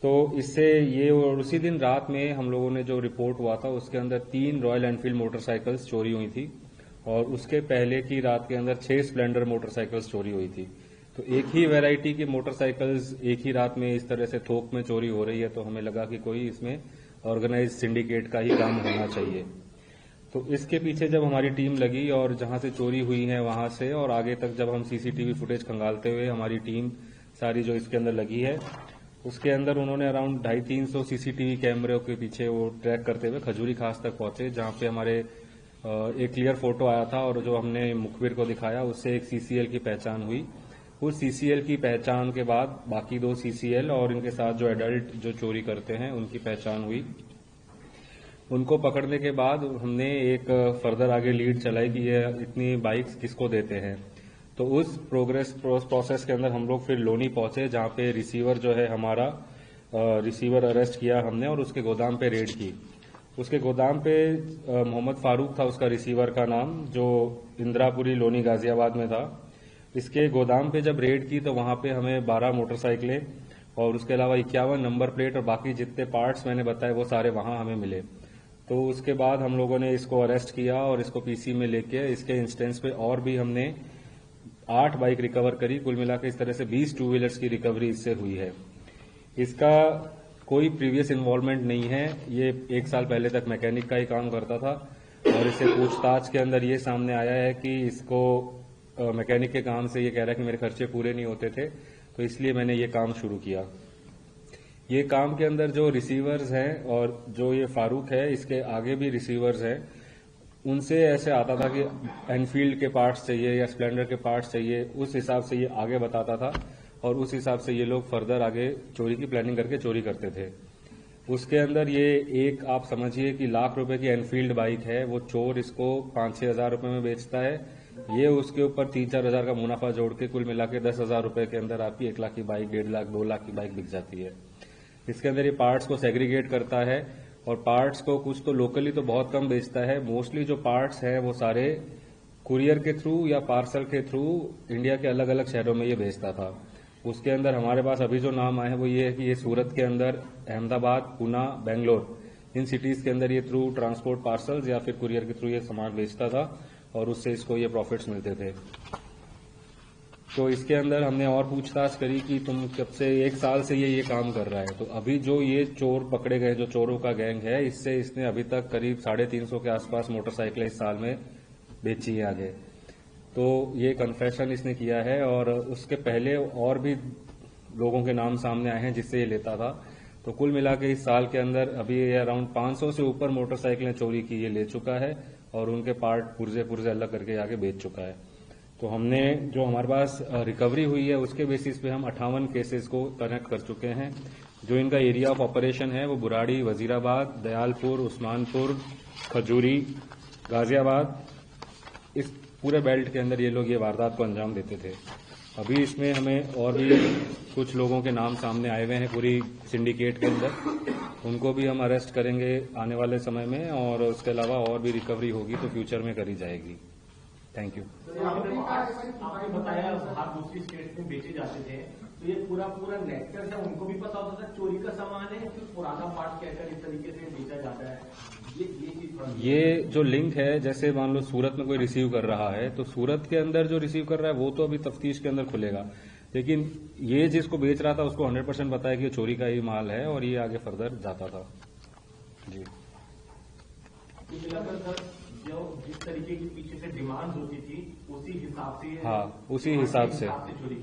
तो इससे ये, और उसी दिन रात में हम लोगों ने जो रिपोर्ट हुआ था उसके अंदर 3 रॉयल एनफील्ड मोटरसाइकिल्स चोरी हुई थी और उसके पहले की रात के अंदर 6 स्प्लेंडर मोटरसाइकिल्स चोरी हुई थी। तो एक ही वैरायटी की मोटरसाइकिल्स एक ही रात में इस तरह से थोक में चोरी हो रही है, तो हमें लगा कि कोई इसमें ऑर्गेनाइज सिंडिकेट का ही काम होना चाहिए। तो इसके पीछे जब हमारी टीम लगी और जहां से चोरी हुई है वहां से और आगे तक जब हम सीसीटीवी फुटेज खंगालते हुए हमारी टीम सारी जो इसके अंदर लगी है, उसके अंदर उन्होंने अराउंड 250-300 सीसीटीवी कैमरे के पीछे वो ट्रैक करते हुए खजूरी खास तक पहुंचे, जहां पे हमारे एक क्लियर फोटो आया था और जो हमने मुखबिर को दिखाया उससे एक सीसीएल की पहचान हुई। उस सीसीएल की पहचान के बाद बाकी 2 सीसीएल और इनके साथ जो एडल्ट जो चोरी करते हैं उनकी पहचान हुई। उनको पकड़ने के बाद हमने एक फर्दर आगे लीड चलाई कि ये इतनी बाइक्स किसको देते हैं। तो उस प्रोसेस के अंदर हम लोग फिर लोनी पहुंचे, जहां पे रिसीवर जो है हमारा रिसीवर अरेस्ट किया हमने और उसके गोदाम पे रेड की। उसके गोदाम पे मोहम्मद फारूक था उसका रिसीवर का नाम, जो इंदिरापुरी लोनी गाजियाबाद में था। इसके गोदाम पे जब रेड की तो वहां पे हमें 12 मोटरसाइकिलें और उसके अलावा 51 नंबर प्लेट और बाकी जितने पार्ट्स मैंने बताए वो सारे वहां हमें मिले। तो उसके बाद हम लोगों ने इसको अरेस्ट किया और इसको पीसी में लेके इसके इंस्टेंस पे और भी हमने 8 बाइक रिकवर करी। कुल मिलाकर इस तरह से 20 टू व्हीलर्स की रिकवरी इससे हुई है। इसका कोई प्रीवियस इन्वॉल्वमेंट नहीं है, ये 1 साल पहले तक मैकेनिक का ही काम करता था और इससे पूछताछ के अंदर ये सामने आया है कि इसको मैकेनिक के काम से ये कह रहा है कि मेरे खर्चे पूरे नहीं होते थे, तो इसलिए मैंने ये काम शुरू किया। ये काम के अंदर जो रिसीवर्स हैं और जो ये फारूक है इसके आगे भी रिसीवर्स हैं, उनसे ऐसे आता था कि एनफील्ड के पार्ट्स चाहिए या स्प्लेंडर के पार्ट्स चाहिए, उस हिसाब से ये आगे बताता था और उस हिसाब से ये लोग फर्दर आगे चोरी की प्लानिंग करके चोरी करते थे। उसके अंदर ये एक आप समझिए कि लाख रुपए की एनफील्ड बाइक है, वो चोर इसको 5-6 हजार रुपए में बेचता है, ये उसके ऊपर 3-4 हजार का मुनाफा जोड़ के कुल मिला के 10 हजार रुपए के अंदर आपकी 1 लाख की बाइक, 1.5 लाख, 2 लाख की बाइक बिक जाती है। इसके अंदर ये पार्ट्स को सेग्रीगेट करता है और पार्ट्स को कुछ तो लोकली तो बहुत कम बेचता है, मोस्टली जो पार्ट्स हैं वो सारे कुरियर के थ्रू या पार्सल के थ्रू इंडिया के अलग अलग शहरों में ये बेचता था। उसके अंदर हमारे पास अभी जो नाम आए हैं वो ये है कि ये सूरत के अंदर, अहमदाबाद, पुणे, बेंगलोर, इन सिटीज के अंदर ये थ्रू ट्रांसपोर्ट पार्सल्स या फिर कुरियर के थ्रू ये सामान बेचता था और उससे इसको ये प्रॉफिट्स मिलते थे। तो इसके अंदर हमने और पूछताछ करी कि तुम कब से, 1 साल से ये काम कर रहा है। तो अभी जो ये चोर पकड़े गए, जो चोरों का गैंग है, इससे इसने अभी तक करीब 350 के आसपास मोटरसाइकिलें इस साल में बेची है आगे। तो ये कन्फेशन इसने किया है और उसके पहले और भी लोगों के नाम सामने आए हैं जिससे ये लेता था। तो कुल मिला के इस साल के अंदर अभी ये अराउंड 500 से ऊपर मोटरसाइकिलें चोरी की ये ले चुका है और उनके पार्ट पुर्जे अलग करके आगे बेच चुका है। तो हमने जो हमारे पास रिकवरी हुई है उसके बेसिस पे हम 58 केसेस को कनेक्ट कर चुके हैं। जो इनका एरिया ऑफ ऑपरेशन है वो बुराड़ी, वजीराबाद, दयालपुर, उस्मानपुर, खजूरी, गाजियाबाद, इस पूरे बेल्ट के अंदर ये लोग ये वारदात को अंजाम देते थे। अभी इसमें हमें और भी कुछ लोगों के नाम सामने आए हुए हैं पूरी सिंडिकेट के अंदर, उनको भी हम अरेस्ट करेंगे आने वाले समय में और उसके अलावा और भी रिकवरी होगी तो फ्यूचर में करी जाएगी। Thank you. आपने बताया बाहर दूसरी स्टेट में बेचे जाते थे, तो ये पूरा नेटवर्क है, उनको भी पता होता था चोरी का सामान है, फिर पुराना पार्ट कहकर इस तरीके से बेचा जाता है। ये जो लिंक है, जैसे मान लो सूरत में कोई रिसीव कर रहा है तो सूरत के अंदर जो रिसीव कर रहा है वो तो अभी तफ्तीश के अंदर खुलेगा, लेकिन ये जिसको बेच रहा था उसको 100% पता है कि ये चोरी का ही माल है और ये आगे फर्दर जाता था। जी, जो जिस तरीके की पीछे से डिमांड होती थी उसी हिसाब से, हाँ उसी हिसाब से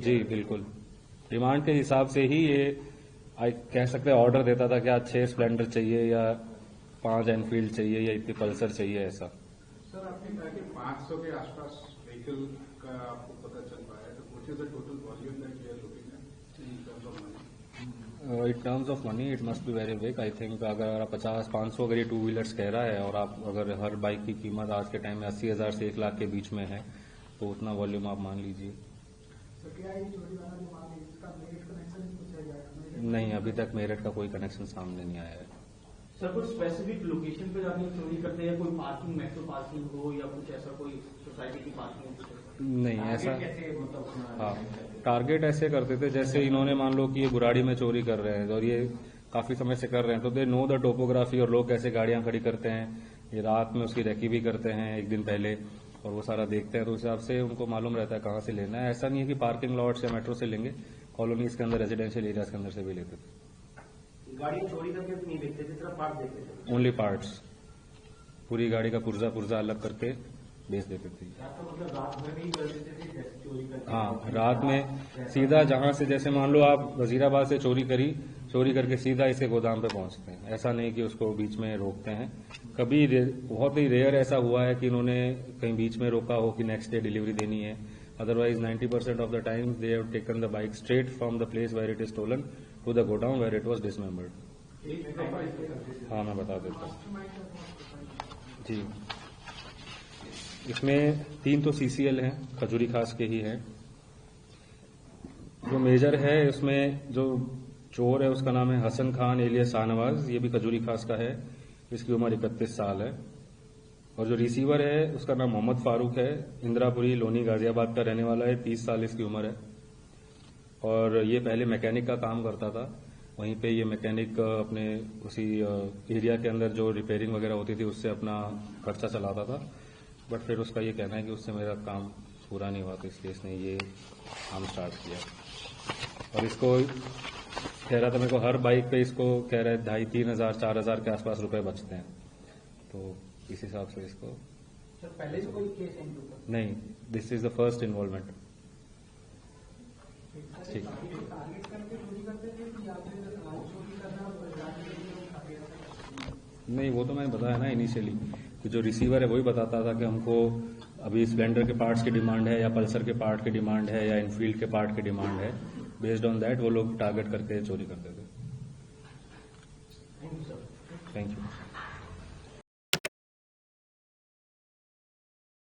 जी बिल्कुल, डिमांड के हिसाब से ही ये कह सकते हैं ऑर्डर देता था कि आज 6 स्प्लेंडर चाहिए या 5 एनफील्ड चाहिए या इतनी पल्सर चाहिए ऐसा। सर आपने कहा कि 500 के आसपास व्हीकल का आपको पता चल पाया, तो what is the total volume that we are looking at in terms of money? In terms of money it must be very big. I think अगर आप 50-500 अगर ये टू व्हीलर्स कह रहा है और आप अगर हर बाइक की कीमत आज के टाइम में 80,000 से 1 लाख के बीच में है तो उतना वॉल्यूम आप मान लीजिए। नहीं, अभी तक मेरठ का कोई कनेक्शन सामने नहीं आया है। सर कुछ स्पेसिफिक लोकेशन पे जाके चोरी करते हैं, कोई पार्किंग, मेट्रो पार्किंग हो या कुछ ऐसा, कोई सोसाइटी की पार्किंग? नहीं ऐसा, कैसे मतलब? हाँ टारगेट ऐसे करते थे जैसे इन्होंने मान लो कि ये बुराड़ी में चोरी कर रहे हैं और ये काफी समय से कर रहे हैं, तो दे नो द टोपोग्राफी और लोग कैसे गाड़ियां खड़ी करते हैं, ये रात में उसकी रेकी भी करते हैं एक दिन पहले और वो सारा देखते हैं, तो उस हिसाब से उनको मालूम रहता है कहाँ से लेना है। ऐसा नहीं है कि पार्किंग लॉट्स या मेट्रो से लेंगे, कॉलोनीज के अंदर, रेजिडेंशियल एरियाज के अंदर से भी लेते थे। गाड़ी चोरी करके नहीं बेचते थे, सिर्फ पार्ट देखते थे। ओनली पार्ट्स, पूरी गाड़ी का पुर्जा अलग करके बेच देते थे। तो मतलब रात भर नहीं कर देते थे जैसे चोरी करके? हाँ, रात में सीधा जहां से, जैसे मान लो आप वजीराबाद से चोरी करके सीधा इसे गोदाम पे पहुंचते हैं। ऐसा नहीं कि उसको बीच में रोकते हैं। कभी बहुत ही रेयर ऐसा हुआ है कि इन्होंने कहीं बीच में रोका हो कि नेक्स्ट डे डिलीवरी देनी है। Otherwise 90% of the time they have taken the bike straight from the place where it is stolen to the godown where it was dismembered. हाँ, मैं बता देता हूँ जी। इसमें 3 तो सीसीएल हैं, खजूरी खास के ही हैं। जो मेजर है इसमें, जो चोर है उसका नाम है हसन खान एलियस शाहनवाज, ये भी खजूरी खास का है, इसकी उम्र 31 साल है। और जो रिसीवर है उसका नाम मोहम्मद फारूक है, इंदिरापुरी लोनी गाजियाबाद का रहने वाला है, 30 साल इसकी उम्र है। और ये पहले मैकेनिक का काम करता था, वहीं पे ये मैकेनिक अपने उसी एरिया के अंदर जो रिपेयरिंग वगैरह होती थी उससे अपना खर्चा चलाता था। बट फिर उसका ये कहना है कि उससे मेरा काम पूरा नहीं हुआ, तो इसलिए इसने ये काम स्टार्ट किया। और इसको कह रहा था मेरे को हर बाइक पे, इसको कह रहा है 2,500, 3,000, 4,000 के आसपास रुपए बचते हैं, तो इस हिसाब से इसको। सर पहले से कोई केस है इनके ऊपर? नहीं, this is the first involvement. ठीक, नहीं वो तो मैंने बताया ना इनिशियली कि जो रिसीवर है वही बताता था कि हमको अभी स्प्लेंडर के पार्ट्स की डिमांड है या पल्सर के पार्ट की डिमांड है या इनफील्ड के पार्ट की डिमांड है। बेस्ड ऑन दैट वो लोग टारगेट करके चोरी करते थे। Thank you.